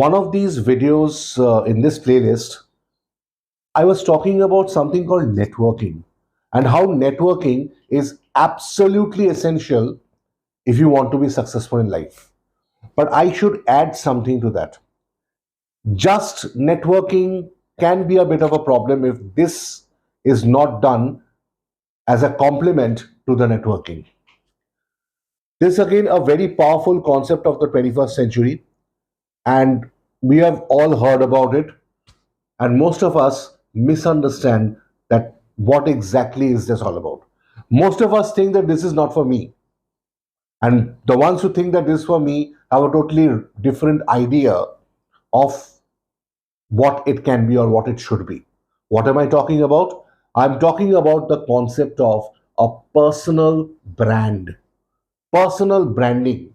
one of these videos in this playlist, I was talking about something called networking and how networking is absolutely essential if you want to be successful in life. But I should add something to that. Just networking can be a bit of a problem if this is not done as a complement to the networking. This is again a very powerful concept of the 21st century, and we have all heard about it, and most of us misunderstand that what exactly is this all about. Most of us think that this is not for me, and the ones who think that this is for me have a totally different idea of what it can be or what it should be. What am I talking about? I'm talking about the concept of a personal brand, personal branding.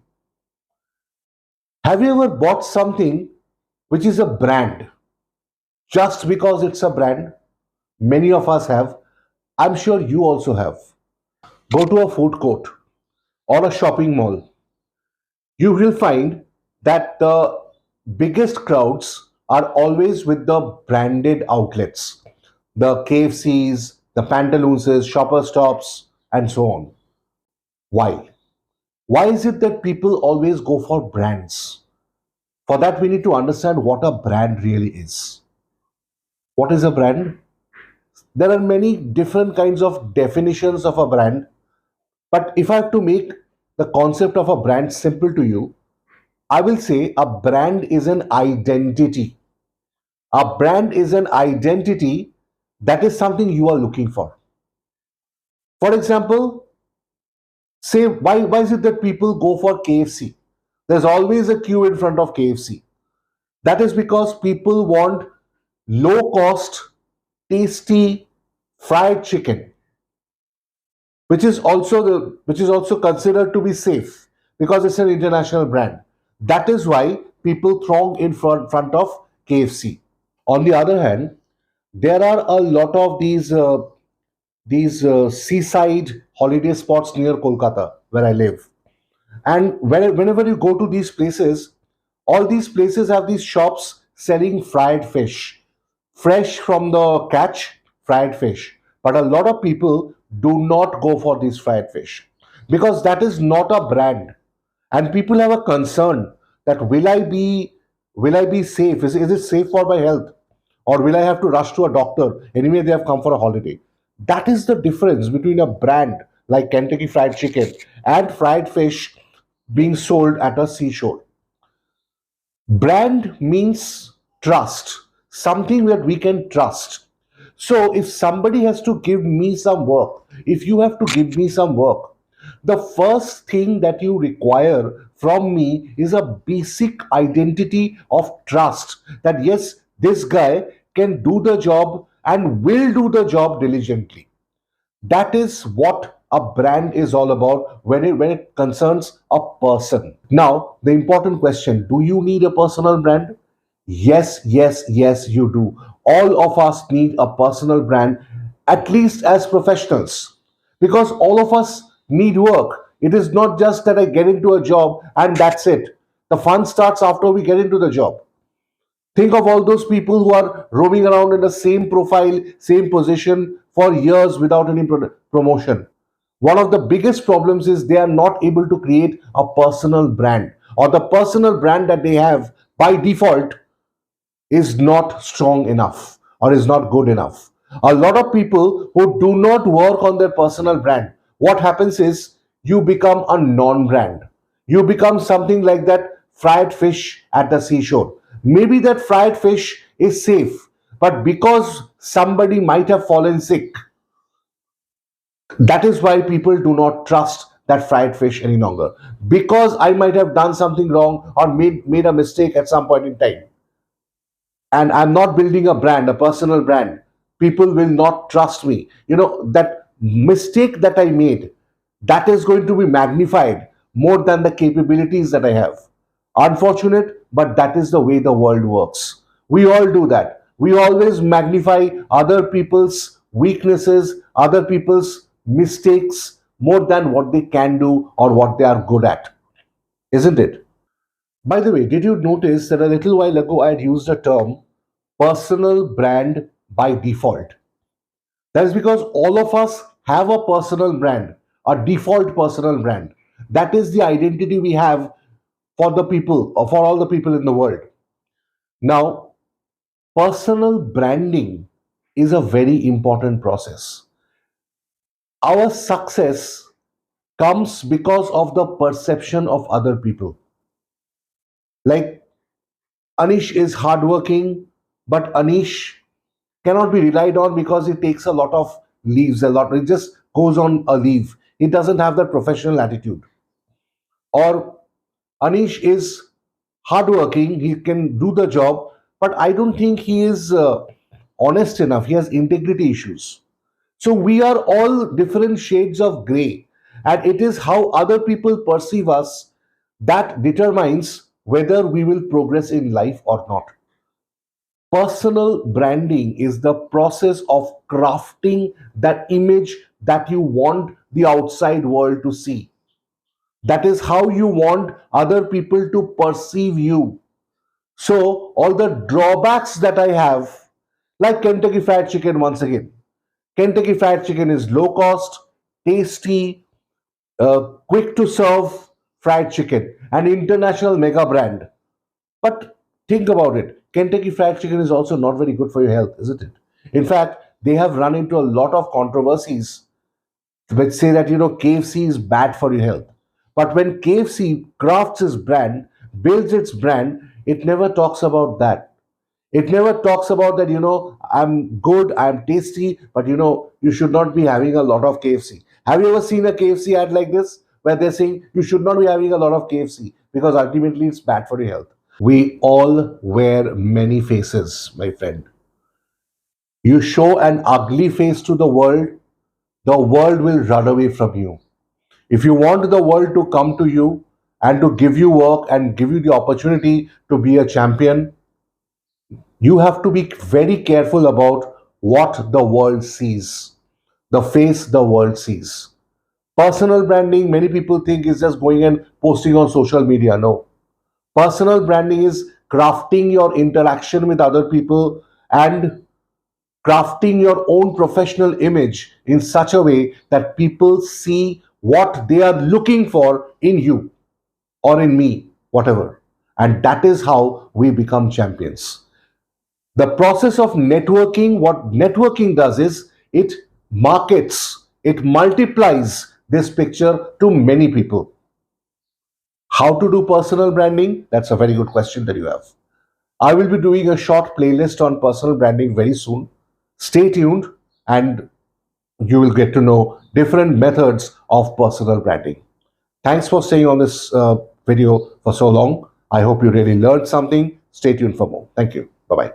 Have you ever bought something which is a brand just because it's a brand? Many of us have. I'm sure you also have. Go to a food court or a shopping mall. You will find that the biggest crowds are always with the branded outlets, the KFCs, the Pantaloonses, Shopper Stops, and so on. Why? Why is it that people always go for brands? For that, we need to understand what a brand really is. What is a brand? There are many different kinds of definitions of a brand, but if I have to make the concept of a brand simple to you, I will say a brand is an identity. A brand is an identity that is something you are looking for. For example, say why is it that people go for KFC? There's always a queue in front of KFC. That is because people want low cost, tasty fried chicken, which is also considered to be safe because it's an international brand. That is why people throng in front of KFC. On the other hand, there are a lot of these seaside holiday spots near Kolkata where I live. And whenever you go to these places, all these places have these shops selling fried fish, fresh from the catch, fried fish. But a lot of people do not go for these fried fish because that is not a brand. And people have a concern that will I be safe? Is it safe for my health? Or will I have to rush to a doctor? Anyway, they have come for a holiday. That is the difference between a brand like Kentucky Fried Chicken and fried fish being sold at a seashore. Brand means trust, something that we can trust. So if somebody has to give me some work, if you have to give me some work, the first thing that you require from me is a basic identity of trust that yes, this guy can do the job and will do the job diligently. That is what a brand is all about when it concerns a person. Now, the important question, do you need a personal brand? Yes, yes, yes, you do. All of us need a personal brand, at least as professionals, because all of us need work. It is not just that I get into a job and that's it. The fun starts after we get into the job. Think of all those people who are roaming around in the same profile, same position for years without any promotion. One of the biggest problems is they are not able to create a personal brand, or the personal brand that they have by default is not strong enough or is not good enough. A lot of people who do not work on their personal brand, what happens is you become a non brand. You become something like that fried fish at the seashore. Maybe that fried fish is safe, but because somebody might have fallen sick, that is why people do not trust that fried fish any longer. Because I might have done something wrong or made a mistake at some point in time, and I'm not building a brand, a personal brand, people will not trust me. That mistake that I made, that is going to be magnified more than the capabilities that I have. Unfortunate, but that is the way the world works. We all do that. We always magnify other people's weaknesses, other people's mistakes more than what they can do or what they are good at, isn't it? By the way, did you notice that a little while ago I had used the term personal brand by default? That is because all of us have a personal brand, a default personal brand. That is the identity we have for the people, or for all the people in the world. Now, personal branding is a very important process. Our success comes because of the perception of other people. Like, Anish is hardworking, but Anish cannot be relied on because it takes a lot of leaves, a lot. It just goes on a leave. It doesn't have that professional attitude. Or Anish is hardworking, he can do the job, but I don't think he is honest enough. He has integrity issues. So we are all different shades of gray, and it is how other people perceive us that determines whether we will progress in life or not. Personal branding is the process of crafting that image that you want the outside world to see. That is how you want other people to perceive you. So, all the drawbacks that I have, like Kentucky Fried Chicken, once again, Kentucky Fried Chicken is low cost, tasty, quick to serve fried chicken, an international mega brand. But think about it, Kentucky Fried Chicken is also not very good for your health, isn't it? In fact, they have run into a lot of controversies which say that KFC is bad for your health. But when KFC crafts its brand, builds its brand, it never talks about that. It never talks about that, I'm good, I'm tasty, but you should not be having a lot of KFC. Have you ever seen a KFC ad like this where they're saying you should not be having a lot of KFC because ultimately it's bad for your health? We all wear many faces, my friend. You show an ugly face to the world will run away from you. If you want the world to come to you and to give you work and give you the opportunity to be a champion, you have to be very careful about what the world sees, the face the world sees. Personal branding, many people think, is just going and posting on social media. No. Personal branding is crafting your interaction with other people and crafting your own professional image in such a way that people see what they are looking for in you or in me, whatever. And that is how we become champions. The process of networking, what networking does is it markets, it multiplies this picture to many people. How to do personal branding? That's a very good question that you have. I will be doing a short playlist on personal branding very soon. Stay tuned and you will get to know different methods of personal branding. Thanks for staying on this video for so long. I hope you really learned something. Stay tuned for more. Thank you. Bye bye.